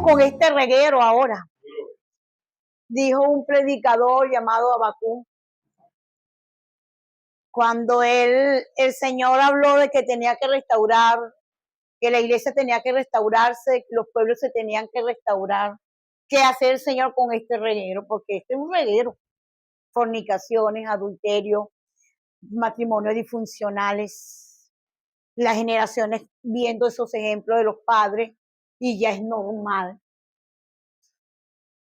con este reguero ahora? Dijo un predicador llamado Abacú, cuando el Señor habló de que tenía que restaurar, que la iglesia tenía que restaurarse, que los pueblos se tenían que restaurar. ¿Qué hace el Señor con este reguero? Porque este es un reguero. Fornicaciones, adulterio, matrimonios disfuncionales, las generaciones viendo esos ejemplos de los padres y ya es normal.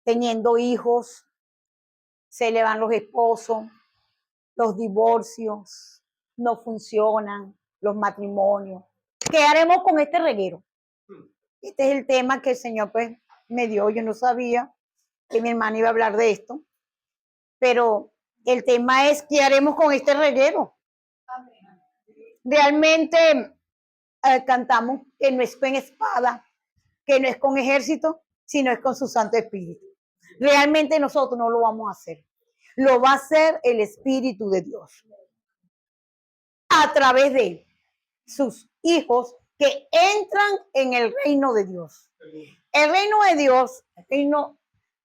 Teniendo hijos, se le van los esposos, los divorcios, no funcionan, los matrimonios. ¿Qué haremos con este reguero? Este es el tema que el Señor pues me dio. Yo no sabía que mi hermana iba a hablar de esto, pero el tema es ¿qué haremos con este reguero? Realmente cantamos que no es con espada, que no es con ejército, sino es con su Santo Espíritu. Realmente nosotros no lo vamos a hacer. Lo va a hacer el Espíritu de Dios a través de sus hijos que entran en el reino de Dios. El reino de Dios,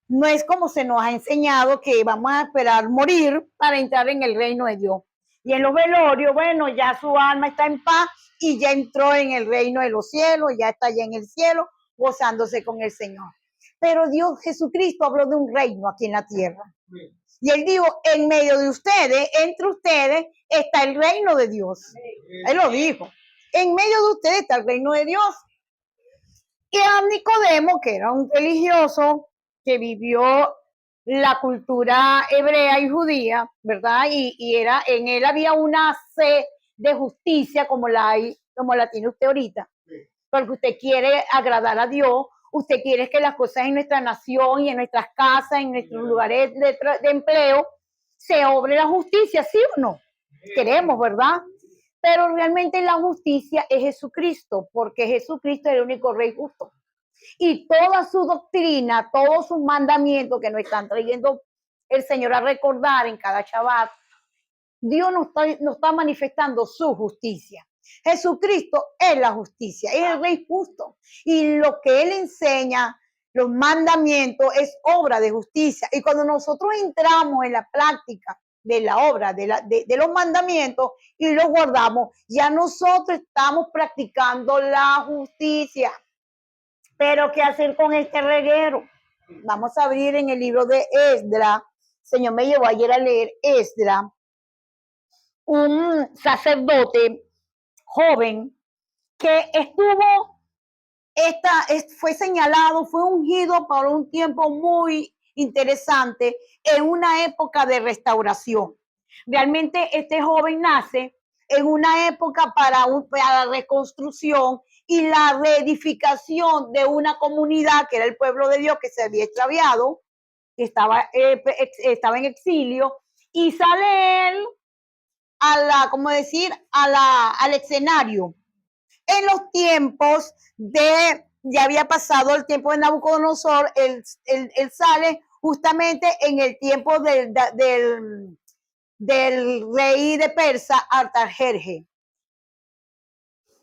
no es como se nos ha enseñado que vamos a esperar morir para entrar en el reino de Dios. Y en los velorios, bueno, ya su alma está en paz y ya entró en el reino de los cielos, ya está allá en el cielo, gozándose con el Señor. Pero Dios Jesucristo habló de un reino aquí en la tierra. Y Él dijo, en medio de ustedes, entre ustedes, está el reino de Dios. Él lo dijo. En medio de ustedes está el reino de Dios. Y a Nicodemo, que era un religioso que vivió la cultura hebrea y judía, ¿verdad? Y era, en él había una sed de justicia como la tiene usted ahorita. Porque usted quiere agradar a Dios, usted quiere que las cosas en nuestra nación y en nuestras casas, en nuestros lugares de empleo, se obre la justicia, ¿sí o no? Queremos, ¿verdad? Pero realmente la justicia es Jesucristo, porque Jesucristo es el único rey justo. Y toda su doctrina, todos sus mandamientos que nos están trayendo el Señor a recordar en cada Shabbat, Dios nos está manifestando su justicia. Jesucristo es la justicia, es el rey justo. Y lo que Él enseña, los mandamientos, es obra de justicia. Y cuando nosotros entramos en la práctica de la obra, de los mandamientos y los guardamos, ya nosotros estamos practicando la justicia. Pero ¿qué hacer con este reguero? Vamos a abrir en el libro de Esdras. El Señor me llevó ayer a leer Esdras, un sacerdote joven que fue señalado, fue ungido por un tiempo muy interesante en una época de restauración. Realmente este joven nace en una época para la reconstrucción y la reedificación de una comunidad que era el pueblo de Dios que se había extraviado, que estaba en exilio, y sale él al escenario. En los tiempos ya había pasado el tiempo de Nabucodonosor, él sale justamente en el tiempo del rey de Persa, Artajerje.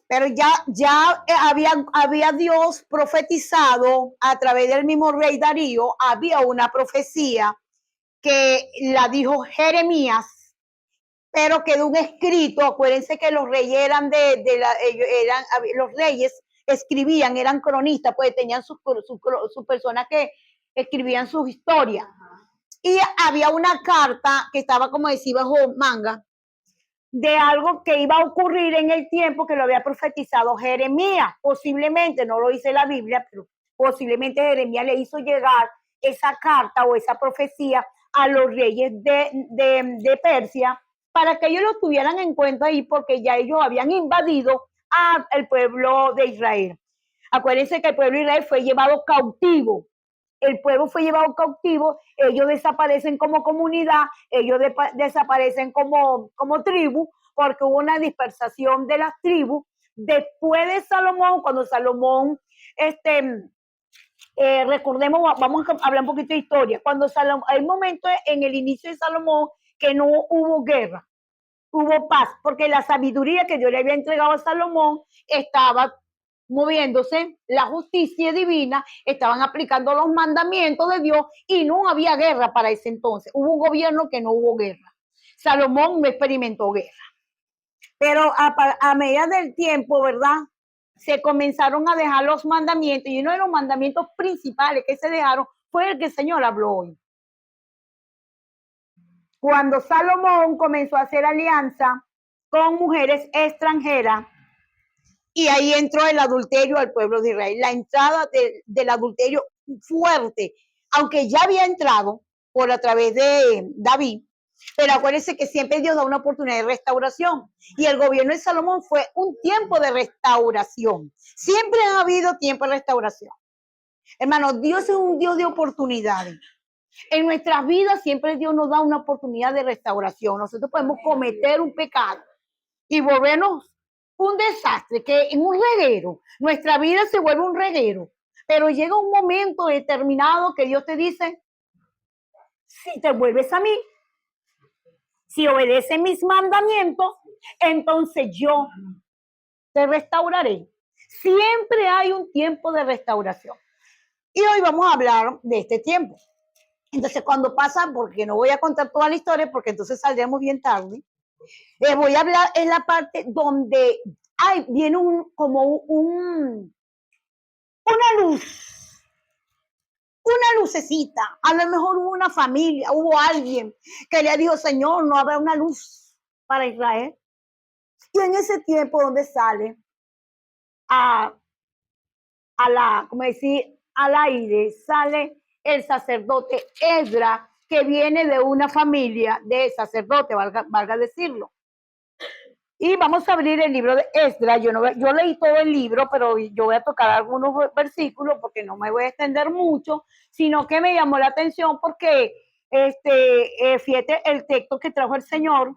Pero ya había Dios profetizado a través del mismo rey Darío, había una profecía que la dijo Jeremías, pero quedó un escrito. Acuérdense que los reyes los reyes escribían, eran cronistas, pues tenían sus personas que escribían sus historias. Y había una carta que estaba, como decía, bajo manga, de algo que iba a ocurrir en el tiempo que lo había profetizado Jeremías. Posiblemente, no lo dice la Biblia, pero posiblemente Jeremías le hizo llegar esa carta o esa profecía a los reyes de Persia para que ellos lo tuvieran en cuenta ahí, porque ya ellos habían invadido al pueblo de Israel. Acuérdense que el pueblo de Israel fue llevado cautivo. El pueblo fue llevado cautivo, ellos desaparecen como comunidad, ellos desaparecen como tribu, porque hubo una dispersación de las tribus. Después de Salomón, cuando Salomón, recordemos, vamos a hablar un poquito de historia, cuando Salomón, hay momentos en el inicio de Salomón que no hubo guerra, hubo paz, porque la sabiduría que Dios le había entregado a Salomón estaba moviéndose la justicia divina, estaban aplicando los mandamientos de Dios y no había guerra para ese entonces. Hubo un gobierno que no hubo guerra. Salomón no experimentó guerra. Pero a medida del tiempo, ¿verdad? Se comenzaron a dejar los mandamientos y uno de los mandamientos principales que se dejaron fue el que el Señor habló hoy. Cuando Salomón comenzó a hacer alianza con mujeres extranjeras, y ahí entró el adulterio al pueblo de Israel, la entrada del adulterio fuerte, aunque ya había entrado por a través de David, pero acuérdense que siempre Dios da una oportunidad de restauración, y el gobierno de Salomón fue un tiempo de restauración. Siempre ha habido tiempo de restauración. Hermanos, Dios es un Dios de oportunidades. En nuestras vidas siempre Dios nos da una oportunidad de restauración. Nosotros podemos cometer un pecado y volvernos un desastre, que en un reguero, nuestra vida se vuelve un reguero, pero llega un momento determinado que Dios te dice, si te vuelves a mí, si obedeces mis mandamientos, entonces yo te restauraré. Siempre hay un tiempo de restauración. Y hoy vamos a hablar de este tiempo. Entonces, cuando pasa, porque no voy a contar toda la historia, porque entonces saldremos bien tarde, voy a hablar en la parte donde viene una luz, una lucecita. A lo mejor hubo una familia, hubo alguien que le dijo, Señor, no habrá una luz para Israel. Y en ese tiempo donde sale al aire, sale el sacerdote Esdras, que viene de una familia de sacerdote, valga decirlo. Y vamos a abrir el libro de Esdras. Yo leí todo el libro, pero yo voy a tocar algunos versículos porque no me voy a extender mucho, sino que me llamó la atención porque fíjate el texto que trajo el Señor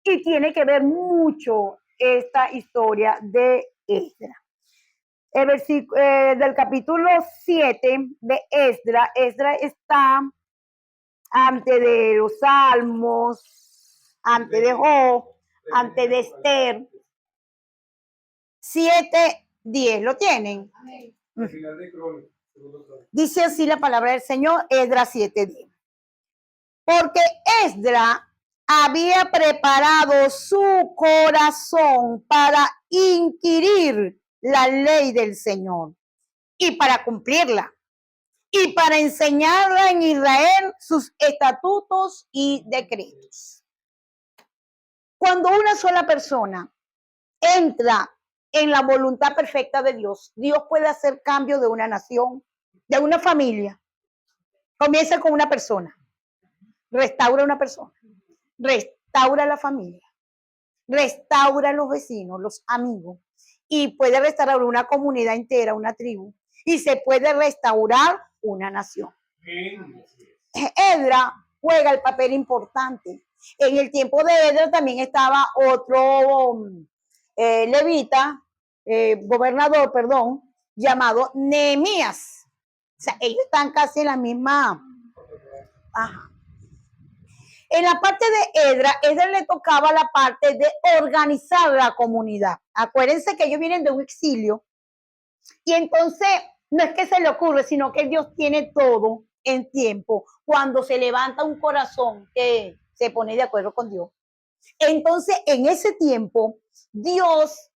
y tiene que ver mucho esta historia de Esdras. El versículo del capítulo 7 de Esdras está antes de los Salmos, antes de Job, antes de Esther. 7:10, ¿lo tienen? Dice así la palabra del Señor, Esdras 7:10. Porque Esdras había preparado su corazón para inquirir la ley del Señor y para cumplirla, y para enseñarla en Israel sus estatutos y decretos. Cuando una sola persona entra en la voluntad perfecta de Dios, Dios puede hacer cambio de una nación, de una familia. Comienza con una persona, restaura una persona, restaura la familia, restaura los vecinos, los amigos, y puede restaurar una comunidad entera, una tribu, y se puede restaurar una nación. Esdras juega el papel importante. En el tiempo de Esdras también estaba otro gobernador, llamado Nehemías. O sea, ellos están casi en la misma. Ajá. En la parte de Esdras le tocaba la parte de organizar la comunidad. Acuérdense que ellos vienen de un exilio y entonces no es que se le ocurre, sino que Dios tiene todo en tiempo. Cuando se levanta un corazón que se pone de acuerdo con Dios. Entonces, en ese tiempo, Dios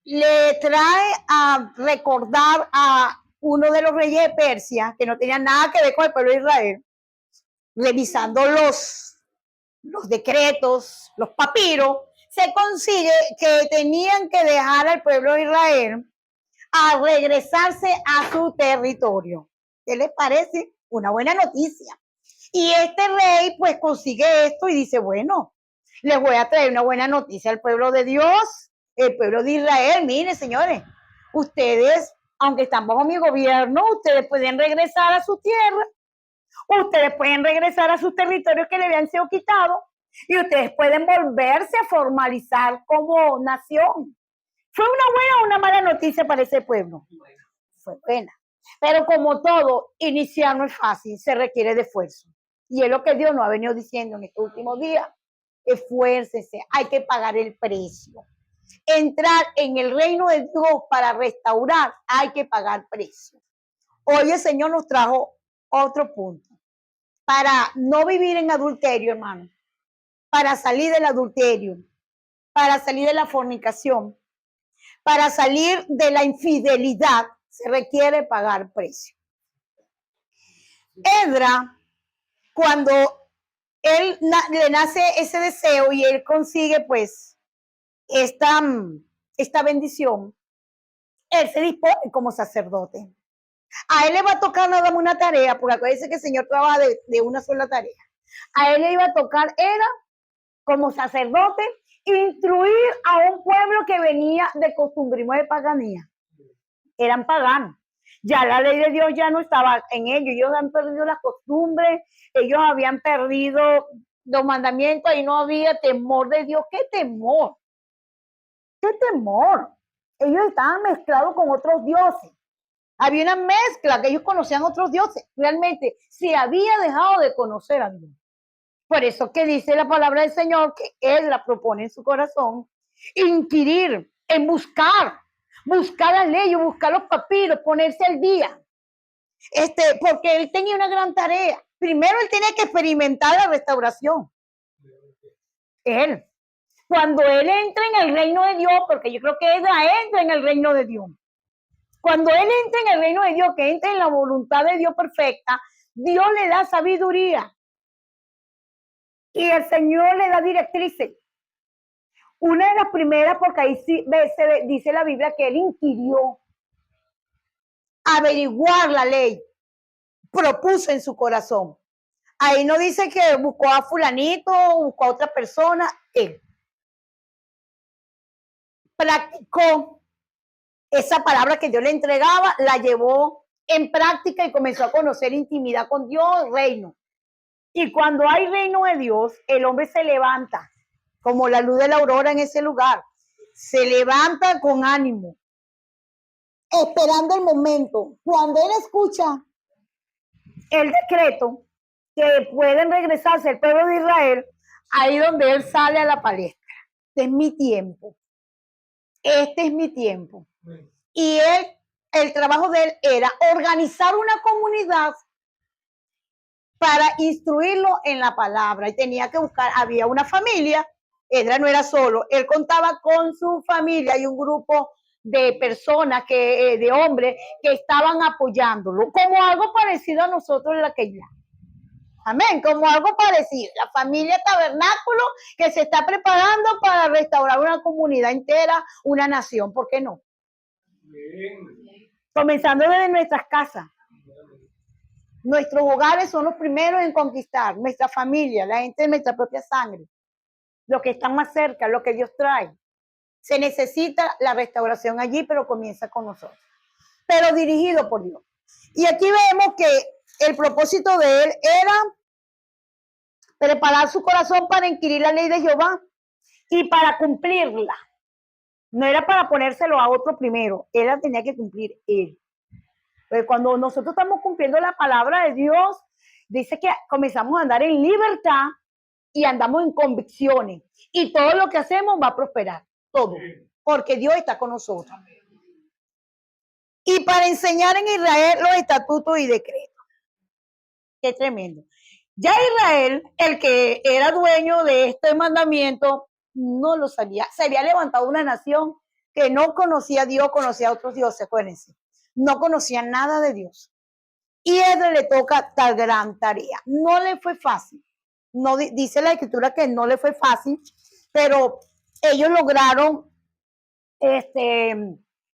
le trae a recordar a uno de los reyes de Persia, que no tenía nada que ver con el pueblo de Israel, revisando los decretos, los papiros, se consigue que tenían que dejar al pueblo de Israel a regresarse a su territorio. ¿Qué les parece? Una buena noticia. Y este rey pues consigue esto y dice, bueno, les voy a traer una buena noticia al pueblo de Dios, el pueblo de Israel. Miren, señores, ustedes, aunque están bajo mi gobierno, ustedes pueden regresar a su tierra. Ustedes pueden regresar a sus territorios que le habían sido quitados y ustedes pueden volverse a formalizar como nación. ¿Fue una buena o una mala noticia para ese pueblo? Fue buena. Pero como todo, iniciar no es fácil, se requiere de esfuerzo. Y es lo que Dios nos ha venido diciendo en estos últimos días. Esfuércese, hay que pagar el precio. entrar en el reino de Dios para restaurar, hay que pagar precio. Hoy el Señor nos trajo otro punto. Para no vivir en adulterio, hermano, para salir del adulterio, para salir de la fornicación, para salir de la infidelidad, se requiere pagar precio. Edra, cuando le nace ese deseo y él consigue pues esta bendición, él se dispone como sacerdote. A él le va a tocar nada más una tarea, porque acuérdense que el Señor trabaja de una sola tarea. A él le iba a tocar, era como sacerdote, instruir a un pueblo que venía de costumbrismo de paganía. Eran paganos. Ya la ley de Dios ya no estaba en ellos. Ellos han perdido las costumbres, ellos habían perdido los mandamientos y no había temor de Dios. ¿Qué temor? ¿Qué temor? Ellos estaban mezclados con otros dioses. Había una mezcla, que ellos conocían otros dioses. Realmente se había dejado de conocer a Dios. Por eso que dice la palabra del Señor, que Él la propone en su corazón, inquirir, en buscar la ley, buscar los papiros, ponerse al día. Porque Él tenía una gran tarea. Primero Él tenía que experimentar la restauración. Cuando Él entra en el reino de Dios, porque yo creo que Él entra en el reino de Dios. Cuando Él entra en el reino de Dios, que entra en la voluntad de Dios perfecta, Dios le da sabiduría. Y el Señor le da directrices. Una de las primeras, porque ahí sí dice la Biblia que Él inquirió, averiguar la ley, propuso en su corazón. Ahí no dice que buscó a fulanito, buscó a otra persona. Él practicó esa palabra que Dios le entregaba, la llevó en práctica y comenzó a conocer intimidad con Dios, reino. Y cuando hay reino de Dios, el hombre se levanta como la luz de la aurora en ese lugar. Se levanta con ánimo, esperando el momento. Cuando él escucha el decreto que pueden regresarse el pueblo de Israel, ahí donde él sale a la palestra. Este es mi tiempo. Este es mi tiempo. Y el trabajo de él era organizar una comunidad para instruirlo en la palabra. Y tenía que buscar, había una familia, Edra no era solo, él contaba con su familia y un grupo de personas, de hombres, que estaban apoyándolo, como algo parecido a nosotros en la que ya. Amén, como algo parecido. La familia Tabernáculo que se está preparando para restaurar una comunidad entera, una nación, ¿por qué no? Bien. Comenzando desde nuestras casas. Nuestros hogares son los primeros en conquistar, nuestra familia, la gente de nuestra propia sangre, los que están más cerca, lo que Dios trae. Se necesita la restauración allí, pero comienza con nosotros. Pero dirigido por Dios. Y aquí vemos que el propósito de él era preparar su corazón para inquirir la ley de Jehová y para cumplirla. No era para ponérselo a otro primero, él la tenía que cumplir él. Pero cuando nosotros estamos cumpliendo la palabra de Dios, dice que comenzamos a andar en libertad y andamos en convicciones. Y todo lo que hacemos va a prosperar, todo, porque Dios está con nosotros. Y para enseñar en Israel los estatutos y decretos. Qué tremendo. Ya Israel, el que era dueño de este mandamiento, no lo sabía. Se había levantado una nación que no conocía a Dios, conocía a otros dioses, acuérdense. No conocía nada de Dios. Y a él le toca tal gran tarea. No le fue fácil. No dice la escritura que no le fue fácil, pero ellos lograron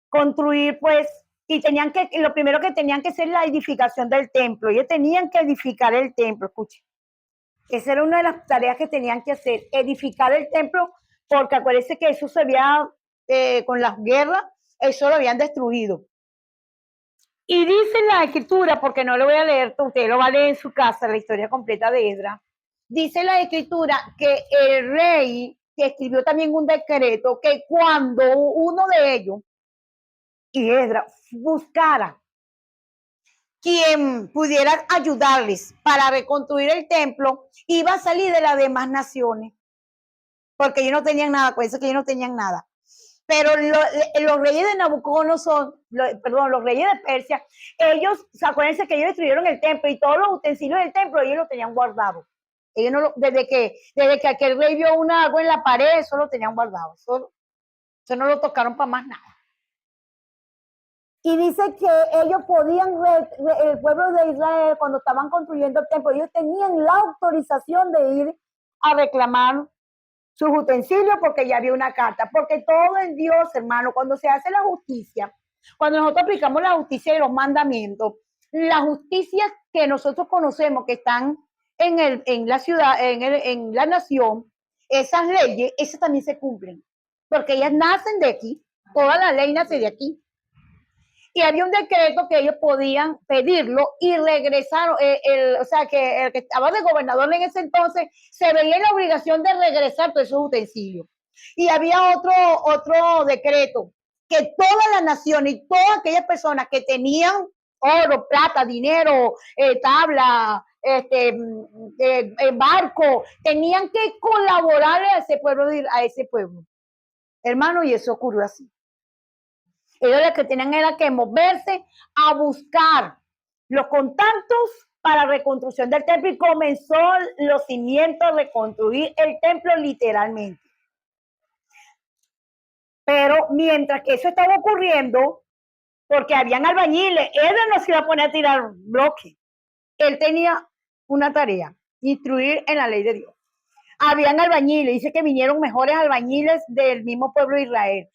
construir, pues, y lo primero que tenían que hacer la edificación del templo. Ellos tenían que edificar el templo, escuchen. Esa era una de las tareas que tenían que hacer, edificar el templo, porque acuérdense que eso se había, con las guerras, eso lo habían destruido. Y dice la escritura, porque no lo voy a leer, usted lo va a leer en su casa, la historia completa de Edra. Dice la escritura que el rey, que escribió también un decreto, que cuando uno de ellos, y Edra, buscara quien pudiera ayudarles para reconstruir el templo, iba a salir de las demás naciones, porque ellos no tenían nada, por eso que ellos no tenían nada. Pero los reyes de Nabucodonosor, los reyes de Persia, ellos, acuérdense que ellos destruyeron el templo y todos los utensilios del templo ellos lo tenían guardado. Ellos no desde que aquel rey vio algo en la pared, eso lo tenían guardado. Eso no lo tocaron para más nada. Y dice que ellos podían, el pueblo de Israel, cuando estaban construyendo el templo, ellos tenían la autorización de ir a reclamar sus utensilios porque ya había una carta. Porque todo en Dios, hermano, cuando se hace la justicia, cuando nosotros aplicamos la justicia y los mandamientos, las justicias que nosotros conocemos que están en la ciudad, en la nación, esas leyes, esas también se cumplen. Porque ellas nacen de aquí, toda la ley nace de aquí. Y había un decreto que ellos podían pedirlo y regresar, o sea, que el que estaba de gobernador en ese entonces se veía en la obligación de regresar todos esos utensilios. Y había otro decreto, que toda la nación y todas aquellas personas que tenían oro, plata, dinero, tabla, barco, tenían que colaborarle a ese pueblo. Hermano, y eso ocurrió así. Ellos lo que tenían era que moverse a buscar los contactos para la reconstrucción del templo y comenzó los cimientos de reconstruir el templo literalmente. Pero mientras que eso estaba ocurriendo, porque habían albañiles, él no se iba a poner a tirar bloques. Él tenía una tarea, instruir en la ley de Dios. Habían albañiles, dice que vinieron mejores albañiles del mismo pueblo de Israel.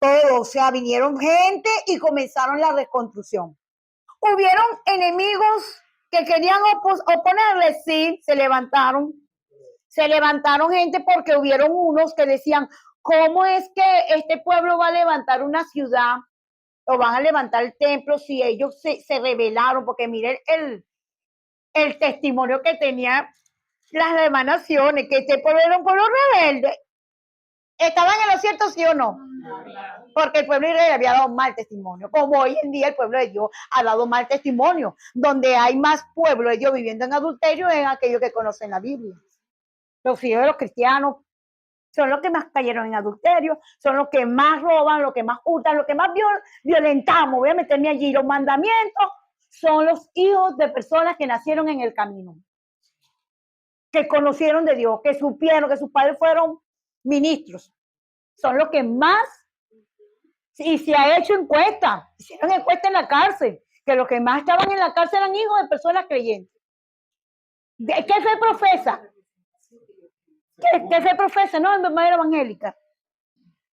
Todo, o sea, vinieron gente y comenzaron la reconstrucción. Hubieron enemigos que querían oponerle, sí, se levantaron gente porque hubieron unos que decían, ¿cómo es que este pueblo va a levantar una ciudad o van a levantar el templo si ellos se rebelaron? Porque miren el testimonio que tenían las demás naciones, que este pueblo era un pueblo rebelde. ¿Estaban en lo cierto, sí o no? Porque el pueblo de Israel había dado mal testimonio, como hoy en día el pueblo de Dios ha dado mal testimonio, donde hay más pueblo de Dios viviendo en adulterio en aquellos que conocen la Biblia. Los hijos de los cristianos son los que más cayeron en adulterio, son los que más roban, los que más hurtan, los que más violentamos. Voy a meterme allí. Los mandamientos son los hijos de personas que nacieron en el camino, que conocieron de Dios, que supieron que sus padres fueron ministros. Son los que más, y se ha hecho encuesta, hicieron encuesta en la cárcel, que los que más estaban en la cárcel eran hijos de personas creyentes. ¿Qué se profesa? ¿Qué se profesa? No, en manera evangélica.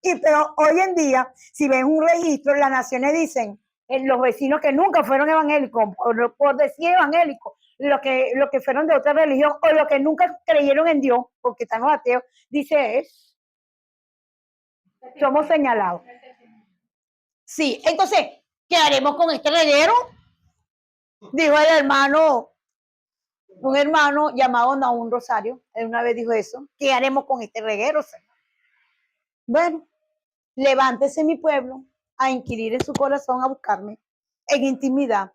Pero hoy en día, si ven un registro, las naciones dicen, los vecinos que nunca fueron evangélicos, por decir evangélicos, los que fueron de otra religión, o los que nunca creyeron en Dios, porque están los ateos, dice, somos señalados. Sí, entonces, ¿qué haremos con este reguero? Dijo el hermano, un hermano llamado Nahum Rosario, él una vez dijo eso, ¿qué haremos con este reguero, Señor? Bueno, levántese mi pueblo a inquirir en su corazón, a buscarme en intimidad.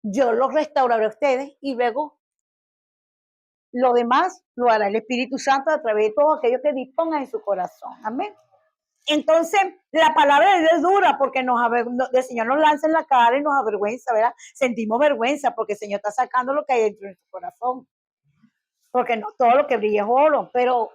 Yo los restauraré a ustedes y luego lo demás lo hará el Espíritu Santo a través de todos aquellos que dispongan en su corazón. Amén. Entonces, la palabra de Dios es dura porque el Señor nos lanza en la cara y nos avergüenza, ¿verdad? Sentimos vergüenza porque el Señor está sacando lo que hay dentro de su corazón. Porque no todo lo que brilla es oro, pero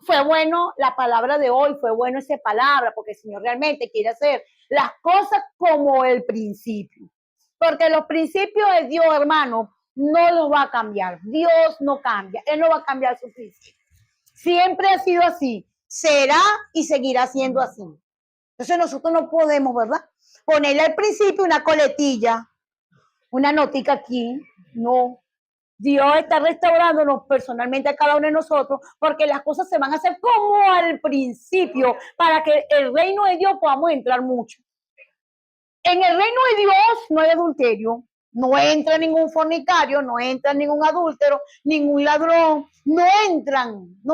fue bueno la palabra de hoy, fue bueno esa palabra, porque el Señor realmente quiere hacer las cosas como el principio. Porque los principios de Dios, hermano, no los va a cambiar. Dios no cambia, Él no va a cambiar su principio. Siempre ha sido así. Será y seguirá siendo así. Entonces nosotros no podemos, ¿verdad? Ponerle al principio una coletilla, una notica aquí. No. Dios está restaurándonos personalmente a cada uno de nosotros porque las cosas se van a hacer como al principio para que el reino de Dios podamos entrar mucho. En el reino de Dios no hay adulterio, no entra ningún fornicario, no entra ningún adúltero, ningún ladrón, no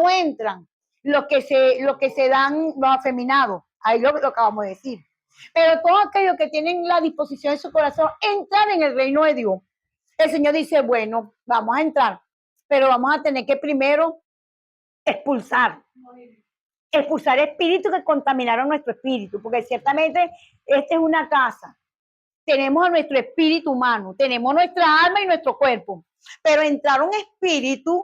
entran. Los que se dan los afeminados, ahí lo acabamos de decir. Pero todos aquellos que tienen la disposición de su corazón entrar en el reino de Dios. El Señor dice, bueno, vamos a entrar, pero vamos a tener que primero expulsar. expulsar espíritus que contaminaron nuestro espíritu, porque ciertamente esta es una casa. Tenemos a nuestro espíritu humano, tenemos nuestra alma y nuestro cuerpo, pero entraron espíritus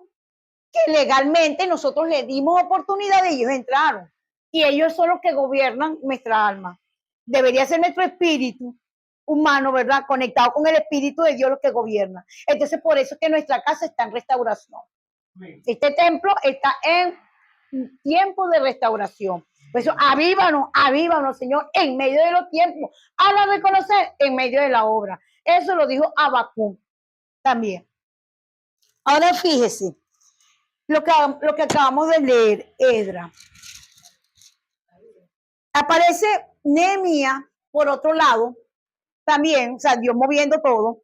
que legalmente nosotros le dimos oportunidad de ellos entraron, y ellos son los que gobiernan nuestra alma. Debería ser nuestro espíritu humano, ¿verdad? Conectado con el espíritu de Dios, lo que gobierna. Entonces, por eso es que nuestra casa está en restauración. Este templo está en tiempo de restauración. Por eso, avívanos, Señor, en medio de los tiempos. Habla de reconocer en medio de la obra. Eso lo dijo Habacuc también. Ahora fíjese, lo que acabamos de leer, Esdras. Aparece Nehemías, por otro lado, también, o sea, Dios moviendo todo.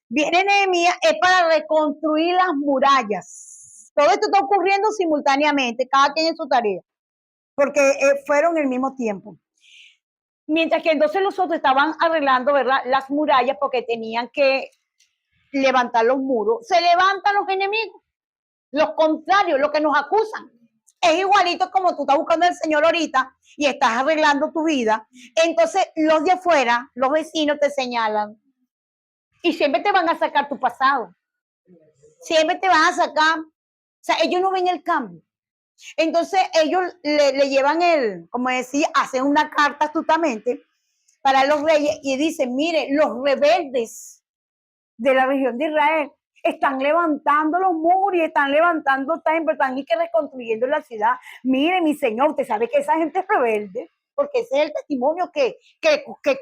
Viene Nehemías, es para reconstruir las murallas. Todo esto está ocurriendo simultáneamente, cada quien en su tarea, porque fueron al mismo tiempo. Mientras que entonces los otros estaban arreglando, ¿verdad?, las murallas porque tenían que levantar los muros. Se levantan los enemigos, los contrarios, los que nos acusan. Es igualito como tú estás buscando al Señor ahorita y estás arreglando tu vida. Entonces los de afuera, los vecinos te señalan y siempre te van a sacar tu pasado. Siempre te van a sacar. O sea, ellos no ven el cambio. Entonces ellos le llevan como decía, hacen una carta astutamente para los reyes y dicen, mire, los rebeldes de la región de Israel están levantando los muros y están levantando templos, están y que reconstruyendo la ciudad. Mire, mi señor, usted sabe que esa gente es rebelde, porque ese es el testimonio que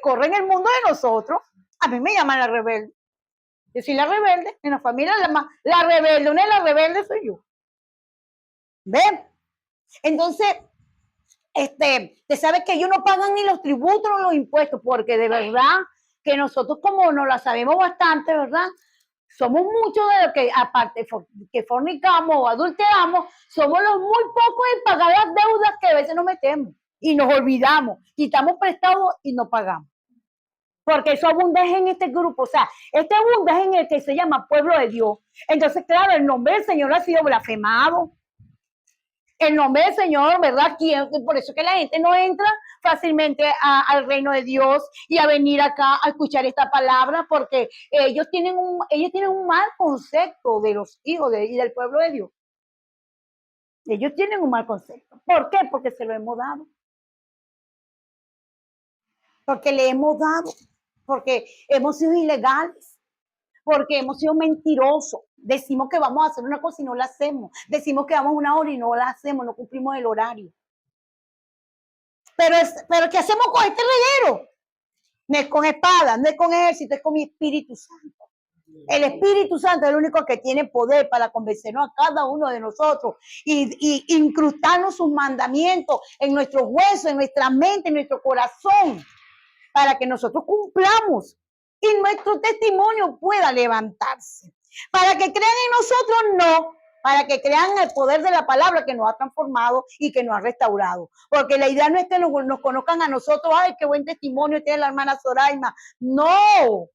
corre en el mundo de nosotros. A mí me llaman la rebelde. Yo soy la rebelde, en la familia la rebelde, una de las rebeldes soy yo. ¿Ven? Entonces, te sabes que ellos no pagan ni los tributos ni los impuestos, porque de verdad que nosotros como nos la sabemos bastante, ¿verdad? Somos muchos de los que, aparte que fornicamos o adulteramos, somos los muy pocos en pagar las deudas que a veces nos metemos y nos olvidamos, quitamos prestados y no pagamos. Porque eso abunda en este grupo, o sea, este abunda en el que se llama pueblo de Dios. Entonces, claro, el nombre del Señor ha sido blasfemado. El nombre del Señor, ¿verdad? Por eso que la gente no entra fácilmente al reino de Dios y a venir acá a escuchar esta palabra, porque ellos tienen un mal concepto de los hijos y del pueblo de Dios. Ellos tienen un mal concepto. ¿Por qué? Porque se lo hemos dado. Porque le hemos dado. Porque hemos sido ilegales. Porque hemos sido mentirosos. Decimos que vamos a hacer una cosa y no la hacemos. Decimos que vamos a una hora y no la hacemos, no cumplimos el horario. Pero ¿qué hacemos con este reguero? No es con espada, no es con ejército, es con mi Espíritu Santo. El Espíritu Santo es el único que tiene poder para convencernos a cada uno de nosotros y incrustarnos sus mandamientos en nuestros huesos, en nuestra mente, en nuestro corazón, para que nosotros cumplamos y nuestro testimonio pueda levantarse. Para que crean en nosotros, no. Para que crean el poder de la palabra que nos ha transformado y que nos ha restaurado. Porque la idea no es que nos conozcan a nosotros. Ay, qué buen testimonio tiene la hermana Zoraima. No.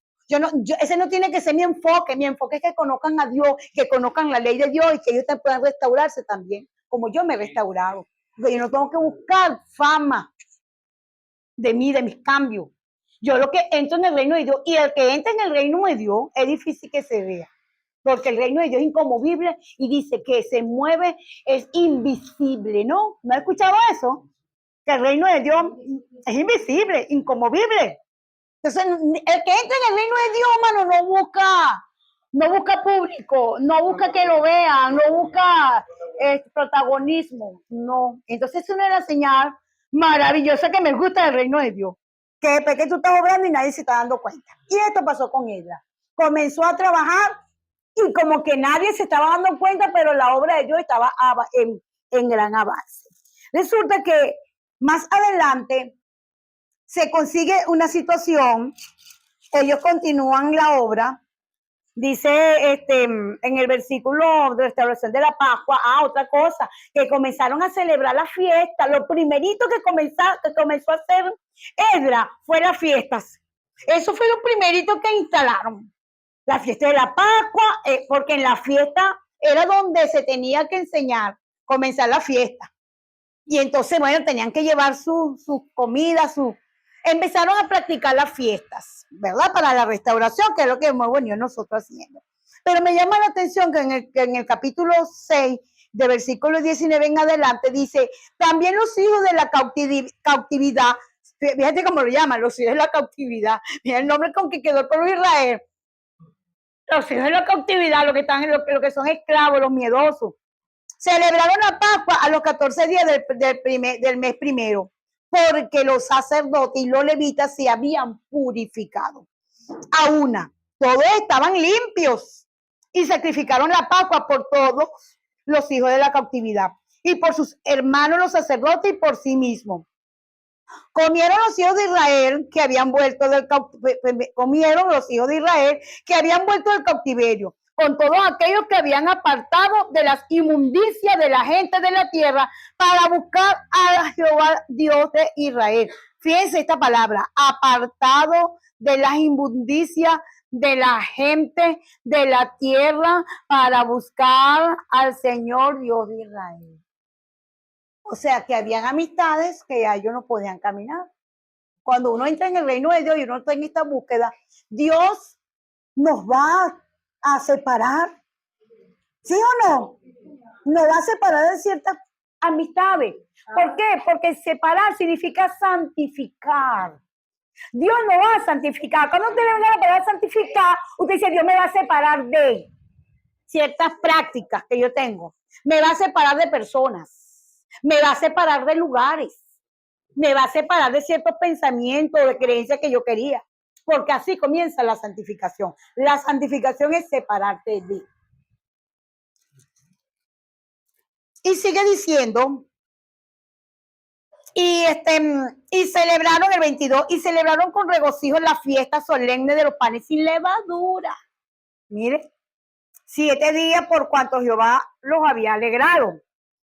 Ese no tiene que ser mi enfoque. Mi enfoque es que conozcan a Dios, que conozcan la ley de Dios y que ellos puedan restaurarse también, como yo me he restaurado. Yo no tengo que buscar fama de mí, de mis cambios. Yo lo que entro en el reino de Dios, y el que entra en el reino de Dios es difícil que se vea, porque el reino de Dios es inconmovible y dice que se mueve, es invisible, ¿no? ¿No has escuchado eso? Que el reino de Dios es invisible, inconmovible. Entonces, el que entra en el reino de Dios, hermano, no busca público, no busca que lo vean, no busca protagonismo, no. Entonces, es una señal maravillosa que me gusta del reino de Dios. Que tú estás obrando y nadie se está dando cuenta. Y esto pasó con ella. Comenzó a trabajar y como que nadie se estaba dando cuenta, pero la obra de Dios estaba en gran avance. Resulta que más adelante se consigue una situación, ellos continúan la obra, dice en el versículo de restauración de la Pascua, otra cosa, que comenzaron a celebrar la fiesta. Lo primerito que comenzó a hacer Esdras fue las fiestas. Eso fue lo primerito que instalaron. La fiesta de la Pascua, porque en la fiesta era donde se tenía que enseñar, comenzar la fiesta. Y entonces, bueno, tenían que llevar su comida, empezaron a practicar las fiestas, ¿verdad? Para la restauración, que es lo que hemos venido nosotros haciendo. Pero me llama la atención que en el capítulo 6, de versículo 19 en adelante, dice, también los hijos de la cautividad, fíjate cómo lo llaman, los hijos de la cautividad, mira el nombre con que quedó el pueblo de Israel, los hijos de la cautividad, los que están, lo que son esclavos, los miedosos, celebraron la Pascua a los 14 días del mes primero, porque los sacerdotes y los levitas se habían purificado. A una, todos estaban limpios y sacrificaron la Pascua por todos los hijos de la cautividad y por sus hermanos los sacerdotes y por sí mismos. Comieron los hijos de Israel que habían vuelto del cautiverio, con todos aquellos que habían apartado de las inmundicias de la gente de la tierra para buscar a Jehová Dios de Israel. Fíjense esta palabra, apartado de las inmundicias de la gente de la tierra para buscar al Señor Dios de Israel. O sea, que habían amistades que ya ellos no podían caminar. Cuando uno entra en el reino de Dios y uno está en esta búsqueda, Dios nos va a separar. ¿Sí o no? Nos va a separar de ciertas amistades. ¿Por qué? Porque separar significa santificar. Dios no va a santificar. Cuando usted le va a palabra santificar, usted dice, Dios me va a separar de ciertas prácticas que yo tengo. Me va a separar de personas. Me va a separar de lugares, me va a separar de ciertos pensamientos, de creencias que yo quería, porque así comienza la santificación. La santificación es separarte de. Y sigue diciendo, y celebraron el 22, y celebraron con regocijo la fiesta solemne de los panes sin levadura. Mire, 7 días por cuanto Jehová los había alegrado.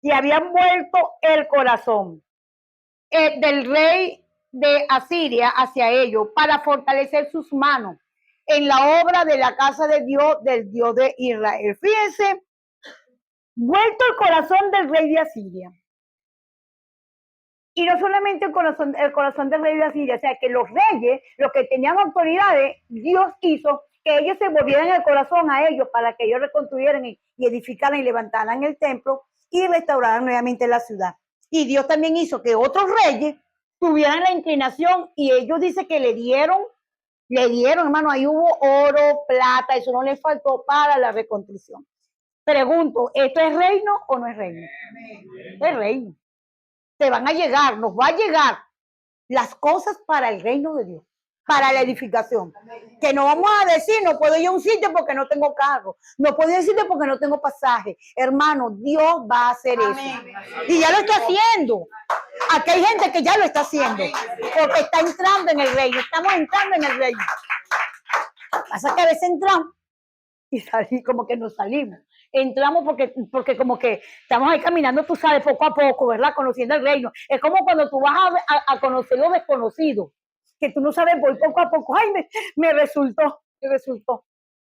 Y habían vuelto el corazón del rey de Asiria hacia ellos para fortalecer sus manos en la obra de la casa de Dios, del Dios de Israel. Fíjense, vuelto el corazón del rey de Asiria. Y no solamente el corazón del rey de Asiria, o sea, que los reyes, los que tenían autoridades, Dios hizo que ellos se volvieran el corazón a ellos para que ellos reconstruyeran y edificaran y levantaran el templo y restauraran nuevamente la ciudad. Y Dios también hizo que otros reyes tuvieran la inclinación y ellos dicen que le dieron, hermano, ahí hubo oro, plata, eso no les faltó para la reconstrucción. Pregunto, ¿esto es reino o no es reino? Es reino. Te van a llegar, nos va a llegar las cosas para el reino de Dios, para la edificación. Que no vamos a decir, no puedo ir a un sitio porque no tengo carro, no puedo ir a un sitio porque no tengo pasaje. Hermano, Dios va a hacer eso. Y ya lo está haciendo. Aquí hay gente que ya lo está haciendo, porque está entrando en el reino, estamos entrando en el reino. Pasa que a veces entramos y salimos, como que nos salimos. Entramos porque como que estamos ahí caminando, tú sabes, poco a poco, ¿verdad? Conociendo el reino. Es como cuando tú vas a conocer lo desconocido, que tú no sabes, voy poco a poco. Ay, me resultó.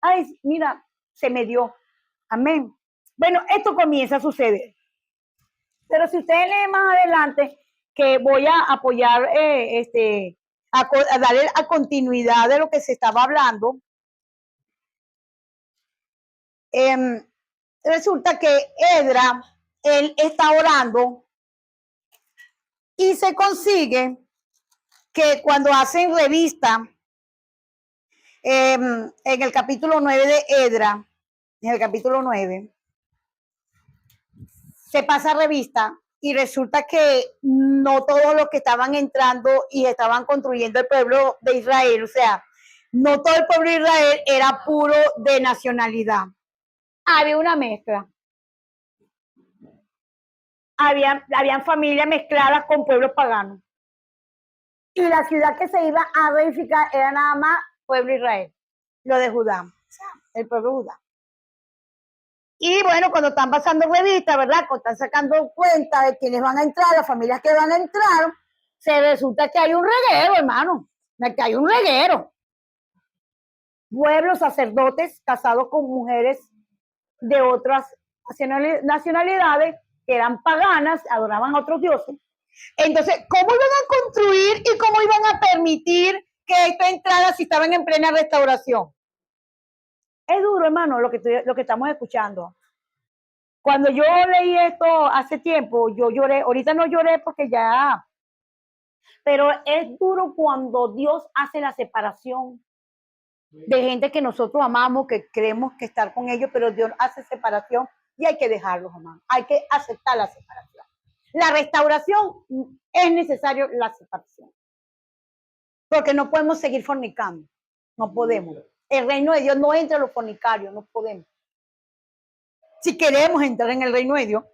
Ay, mira, se me dio. Amén. Bueno, esto comienza a suceder. Pero si ustedes leen más adelante, que voy a apoyar, a darle a continuidad de lo que se estaba hablando, resulta que Edra, él está orando y se consigue que cuando hacen revista en el capítulo 9 de Edra, en el capítulo 9, se pasa revista y resulta que no todos los que estaban entrando y estaban construyendo el pueblo de Israel, o sea, no todo el pueblo de Israel era puro de nacionalidad. Había una mezcla. Habían familias mezcladas con pueblos paganos. Y la ciudad que se iba a reedificar era nada más pueblo de Israel, lo de Judá, o sea, el pueblo de Judá. Y bueno, cuando están pasando revistas, ¿verdad? Cuando están sacando cuenta de quiénes van a entrar, las familias que van a entrar, se resulta que hay un reguero, hermano, que hay un reguero. Pueblos, sacerdotes casados con mujeres de otras nacionalidades que eran paganas, adoraban a otros dioses. Entonces, ¿cómo iban a construir y cómo iban a permitir que esto entrara si estaban en plena restauración? Es duro, hermano, lo que estamos escuchando. Cuando yo leí esto hace tiempo, yo lloré. Ahorita no lloré porque ya... Pero es duro cuando Dios hace la separación de gente que nosotros amamos, que creemos que estar con ellos, pero Dios hace separación y hay que dejarlos, hermano. Hay que aceptar la separación. La restauración es necesario la separación. Porque no podemos seguir fornicando. No podemos. El reino de Dios no entra a los fornicarios, no podemos. Si queremos entrar en el reino de Dios,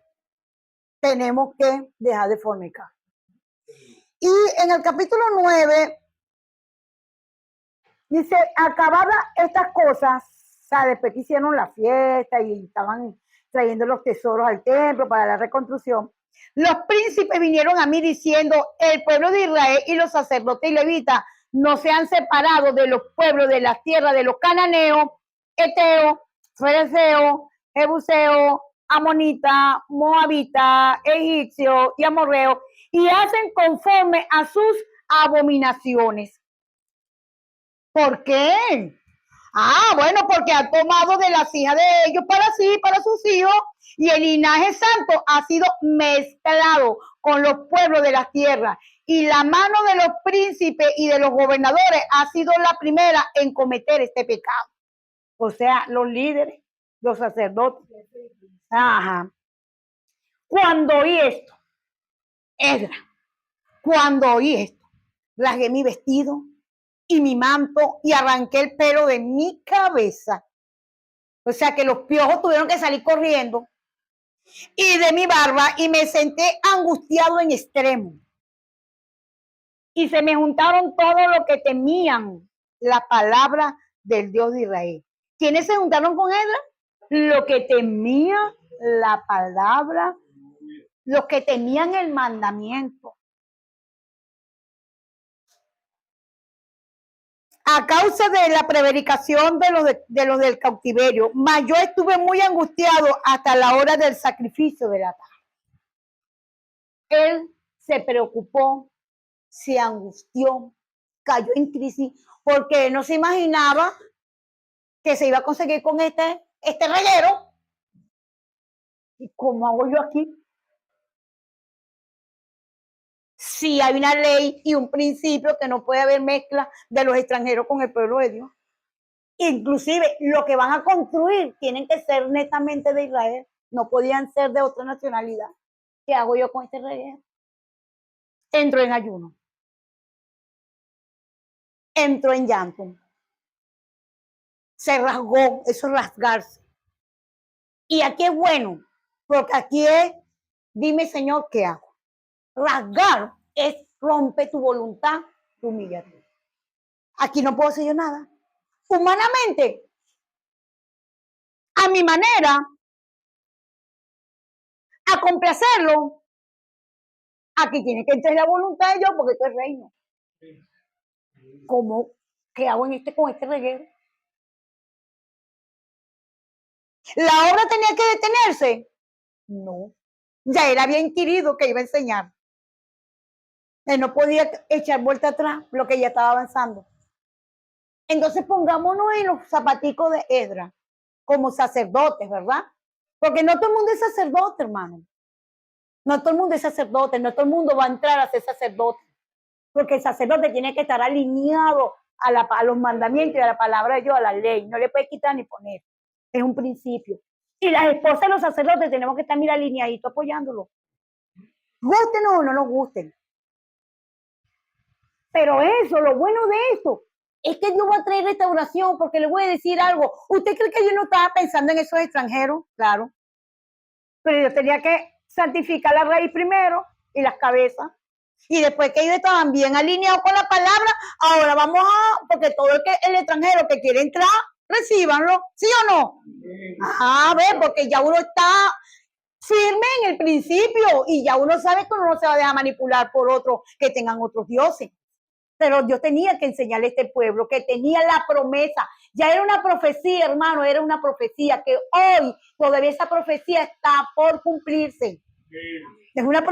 tenemos que dejar de fornicar. Y en el capítulo 9, dice, acabadas estas cosas, o sea, después que hicieron la fiesta y estaban trayendo los tesoros al templo para la reconstrucción, los príncipes vinieron a mí diciendo, el pueblo de Israel y los sacerdotes y levitas no se han separado de los pueblos de las tierras de los cananeos, heteos, fereceos, jebuseos, amonitas, moabitas, egipcios y amorreos, y hacen conforme a sus abominaciones. ¿Por qué? Bueno, porque ha tomado de las hijas de ellos para sí, para sus hijos, y el linaje santo ha sido mezclado con los pueblos de las tierras, y la mano de los príncipes y de los gobernadores ha sido la primera en cometer este pecado. O sea, los líderes, los sacerdotes. Ajá. Cuando oí esto, Esdras, cuando oí esto, rasgué mi vestido y mi manto y arranqué el pelo de mi cabeza. O sea que los piojos tuvieron que salir corriendo y de mi barba y me senté angustiado en extremo. Y se me juntaron todos los que temían la palabra del Dios de Israel. ¿Quiénes se juntaron con él? Los que temían la palabra, los que tenían el mandamiento. A causa de la prevaricación de los del cautiverio, mas yo estuve muy angustiado hasta la hora del sacrificio de la tarde. Él se preocupó, se angustió, cayó en crisis, porque no se imaginaba que se iba a conseguir con este reguero. ¿Y cómo hago yo aquí? Sí, hay una ley y un principio que no puede haber mezcla de los extranjeros con el pueblo de Dios. Inclusive lo que van a construir tienen que ser netamente de Israel, no podían ser de otra nacionalidad. ¿Qué hago yo con este reguero? Entro en ayuno, entro en llanto, se rasgó, eso es rasgarse. Y aquí es bueno, porque aquí es, dime Señor, ¿qué hago? Rasgar es rompe tu voluntad, tu humillarte. Aquí no puedo hacer yo nada. Humanamente, a mi manera, a complacerlo, aquí tiene que entrar la voluntad de Dios porque esto es reino. ¿Cómo? ¿Qué hago con este reguero? ¿La obra tenía que detenerse? No. Ya él había inquirido que iba a enseñar. Él no podía echar vuelta atrás lo que ya estaba avanzando. Entonces pongámonos en los zapaticos de Esdras como sacerdotes, ¿verdad? Porque no todo el mundo es sacerdote, hermano. No todo el mundo es sacerdote, no todo el mundo va a entrar a ser sacerdote. Porque el sacerdote tiene que estar alineado a los mandamientos y a la palabra de Dios, a la ley. No le puede quitar ni poner. Es un principio. Y las esposas de los sacerdotes tenemos que estar, mira, alineaditos apoyándolo. Gusten o no nos gusten. Pero eso, lo bueno de esto, es que Dios va a traer restauración, porque le voy a decir algo. ¿Usted cree que Dios no estaba pensando en esos extranjeros? Claro. Pero Dios tenía que santificar la raíz primero y las cabezas. Y después que ellos estaban bien alineados con la palabra, ahora vamos a, porque todo el extranjero que quiere entrar, recíbanlo, ¿sí o no? A ver, porque ya uno está firme en el principio y ya uno sabe que uno no se va a dejar manipular por otros que tengan otros dioses. Pero Dios tenía que enseñarle a este pueblo que tenía la promesa. Ya era una profecía, hermano, era una profecía que hoy todavía esa profecía está por cumplirse. Es una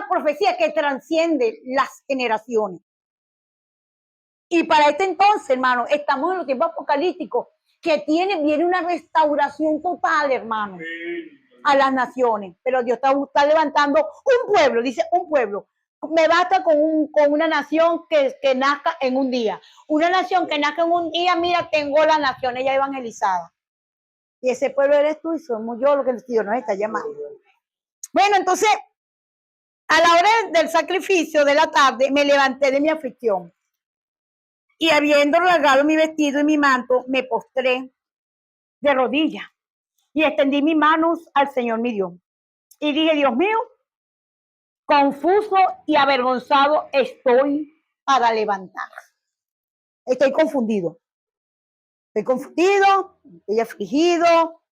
profecía que trasciende las generaciones. Y para este entonces, hermano, estamos en los tiempos apocalípticos, que viene una restauración total, hermano, a las naciones. Pero Dios está levantando un pueblo, dice un pueblo. Me basta con una nación que nazca en un día. Una nación que nazca en un día, mira, tengo la nación ya evangelizada. Y ese pueblo eres tú y somos yo lo que Dios nos está llamando. Bueno, entonces, a la hora del sacrificio de la tarde, me levanté de mi aflicción. Y habiendo rasgado mi vestido y mi manto, me postré de rodillas y extendí mis manos al Señor mi Dios. Y dije, Dios mío, confuso y avergonzado estoy para levantar. Estoy confundido. Estoy afligido,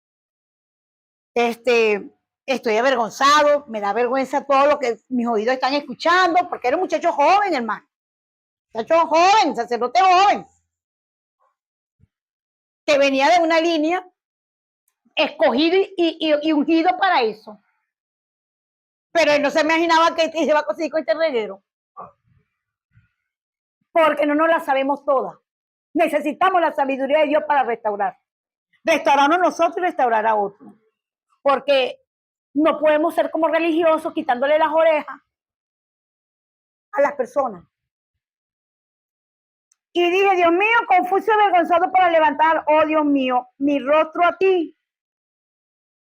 estoy avergonzado, me da vergüenza todo lo que mis oídos están escuchando, porque era un muchacho joven, hermano. Muchacho joven, sacerdote joven, que venía de una línea escogido y ungido para eso. Pero él no se imaginaba que se iba a conseguir con este reguero. Porque no nos la sabemos todas. Necesitamos la sabiduría de Dios para restaurar. Restaurarnos nosotros y restaurar a otros. Porque no podemos ser como religiosos quitándole las orejas a las personas. Y dije, Dios mío, confuso y avergonzado para levantar, oh Dios mío, mi rostro a ti.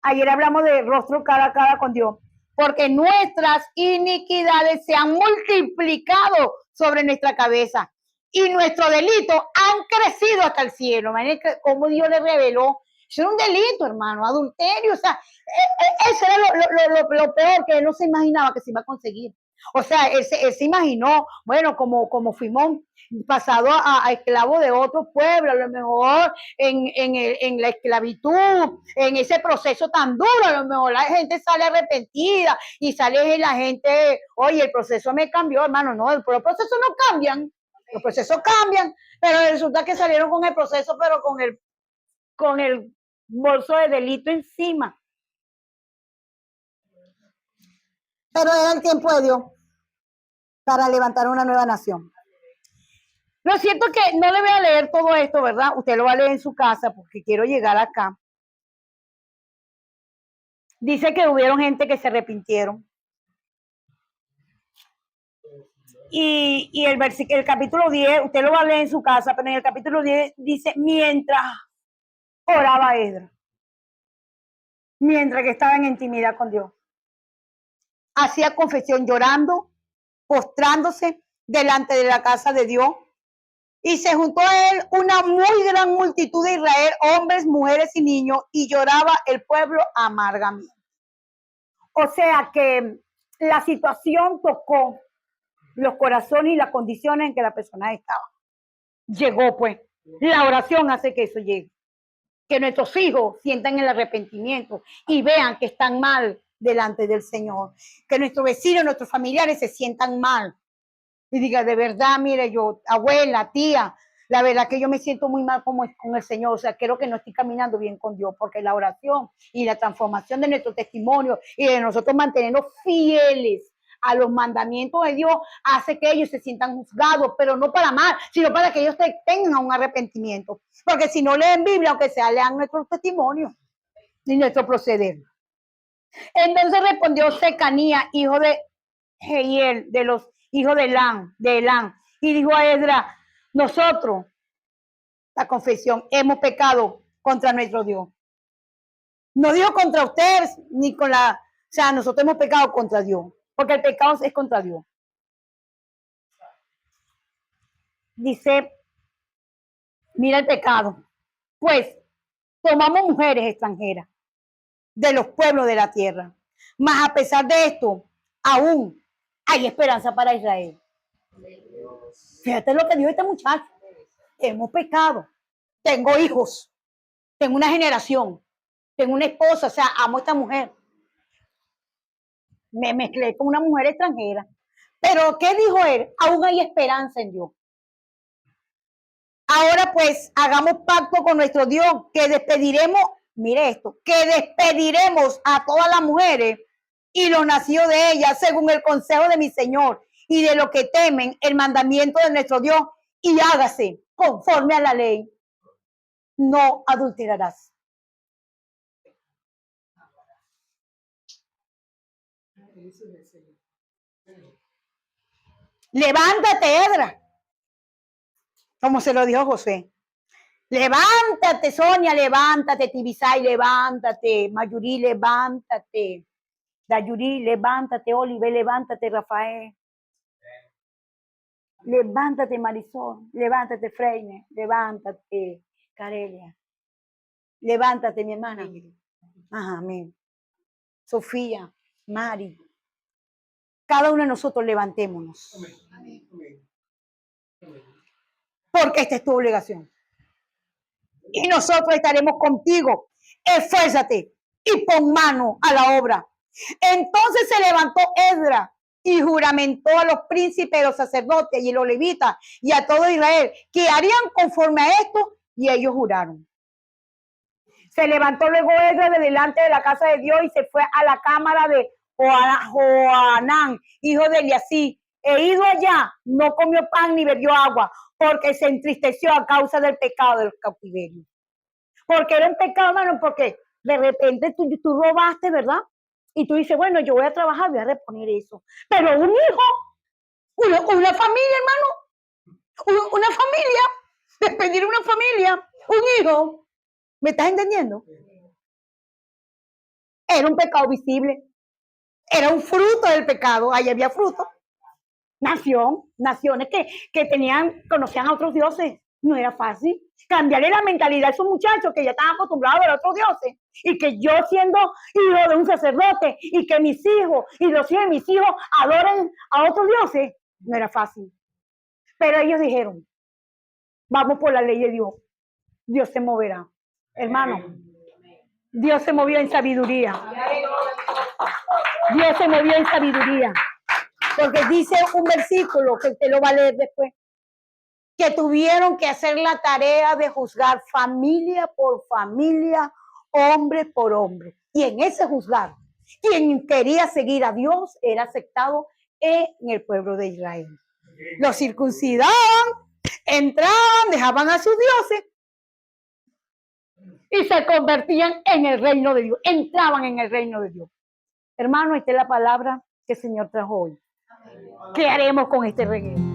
Ayer hablamos de rostro cara a cara con Dios. Porque nuestras iniquidades se han multiplicado sobre nuestra cabeza y nuestros delitos han crecido hasta el cielo. Imagínate cómo Dios le reveló. Eso era un delito, hermano, adulterio. O sea, eso era lo peor, que él no se imaginaba que se iba a conseguir. O sea, él se imaginó, bueno, como fuimos pasado a esclavo de otro pueblo, a lo mejor en la esclavitud, en ese proceso tan duro, a lo mejor la gente sale arrepentida y sale la gente, oye, el proceso me cambió, hermano. No, los procesos no cambian, los procesos cambian, pero resulta que salieron con el proceso, pero con el bolso de delito encima. Pero era el tiempo de Dios para levantar una nueva nación. Lo cierto es que no le voy a leer todo esto, ¿verdad? Usted lo va a leer en su casa porque quiero llegar acá. Dice que hubieron gente que se arrepintieron. Y el capítulo 10, usted lo va a leer en su casa, pero en el capítulo 10 dice, mientras oraba Esdras, mientras que estaba en intimidad con Dios, hacía confesión llorando, postrándose delante de la casa de Dios. Y se juntó a él una muy gran multitud de Israel, hombres, mujeres y niños, y lloraba el pueblo amargamente. O sea que la situación tocó los corazones y las condiciones en que la persona estaba. Llegó pues. La oración hace que eso llegue. Que nuestros hijos sientan el arrepentimiento y vean que están mal delante del Señor. Que nuestros vecinos, nuestros familiares se sientan mal. Y diga, de verdad, mire, yo, abuela, tía, la verdad que yo me siento muy mal con el Señor. O sea, creo que no estoy caminando bien con Dios, porque la oración y la transformación de nuestro testimonio y de nosotros mantenernos fieles a los mandamientos de Dios hace que ellos se sientan juzgados, pero no para mal, sino para que ellos tengan un arrepentimiento. Porque si no leen Biblia, aunque sea, lean nuestro testimonio y nuestro proceder. Entonces respondió Secanía, hijo de Jehiel, de los hijos de Elán, y dijo a Esdras, nosotros, la confesión, hemos pecado contra nuestro Dios. No dijo contra ustedes, ni con o sea, nosotros hemos pecado contra Dios, porque el pecado es contra Dios. Dice, mira el pecado, pues tomamos mujeres extranjeras de los pueblos de la tierra, mas a pesar de esto, aún hay esperanza para Israel. Fíjate lo que dijo este muchacho. Hemos pecado. Tengo hijos. Tengo una generación. Tengo una esposa. O sea, amo a esta mujer. Me mezclé con una mujer extranjera. Pero, ¿qué dijo él? Aún hay esperanza en Dios. Ahora pues, hagamos pacto con nuestro Dios, que despediremos mire esto, que despediremos a todas las mujeres y los nacidos de ellas según el consejo de mi Señor y de lo que temen el mandamiento de nuestro Dios, y hágase conforme a la ley. No adulterarás. Levántate, Edra, como se lo dijo José. Levántate, Sonia, levántate, Tibisay, levántate, Mayuri, levántate, Dayuri, levántate, Oliver, levántate, Rafael. Levántate, Marisol, levántate, Freine, levántate, Carelia. Levántate, mi hermana. Ajá, amén. Sofía, Mari. Cada uno de nosotros levantémonos. Porque esta es tu obligación. Y nosotros estaremos contigo. Esfuérzate y pon mano a la obra. Entonces se levantó Edra y juramentó a los príncipes, los sacerdotes y los levitas y a todo Israel que harían conforme a esto, y ellos juraron. Se levantó luego Edra de delante de la casa de Dios y se fue a la cámara de Joanán, hijo de Eliasí. E ido allá, no comió pan ni bebió agua, porque se entristeció a causa del pecado del cautiverio. Porque era un pecado, hermano, porque de repente tú robaste, ¿verdad? Y tú dices, bueno, yo voy a trabajar, voy a reponer eso. Pero un hijo, una familia, hermano, una familia, despedir una familia, un hijo. ¿Me estás entendiendo? Era un pecado visible. Era un fruto del pecado. Ahí había fruto. Naciones que conocían a otros dioses. No era fácil. Cambiarle la mentalidad a esos muchachos que ya estaban acostumbrados a ver a otros dioses. Y que yo, siendo hijo de un sacerdote, y que mis hijos y los hijos de mis hijos adoren a otros dioses, no era fácil. Pero ellos dijeron, vamos por la ley de Dios. Dios se moverá. Hermano, Dios se movió en sabiduría. Dios se movió en sabiduría. Porque dice un versículo que usted lo va a leer después, que tuvieron que hacer la tarea de juzgar familia por familia, hombre por hombre. Y en ese juzgar, quien quería seguir a Dios era aceptado en el pueblo de Israel. Los circuncidaban, entraban, dejaban a sus dioses y se convertían en el reino de Dios, entraban en el reino de Dios. Hermano, esta es la palabra que el Señor trajo hoy. ¿Qué haremos con este reino?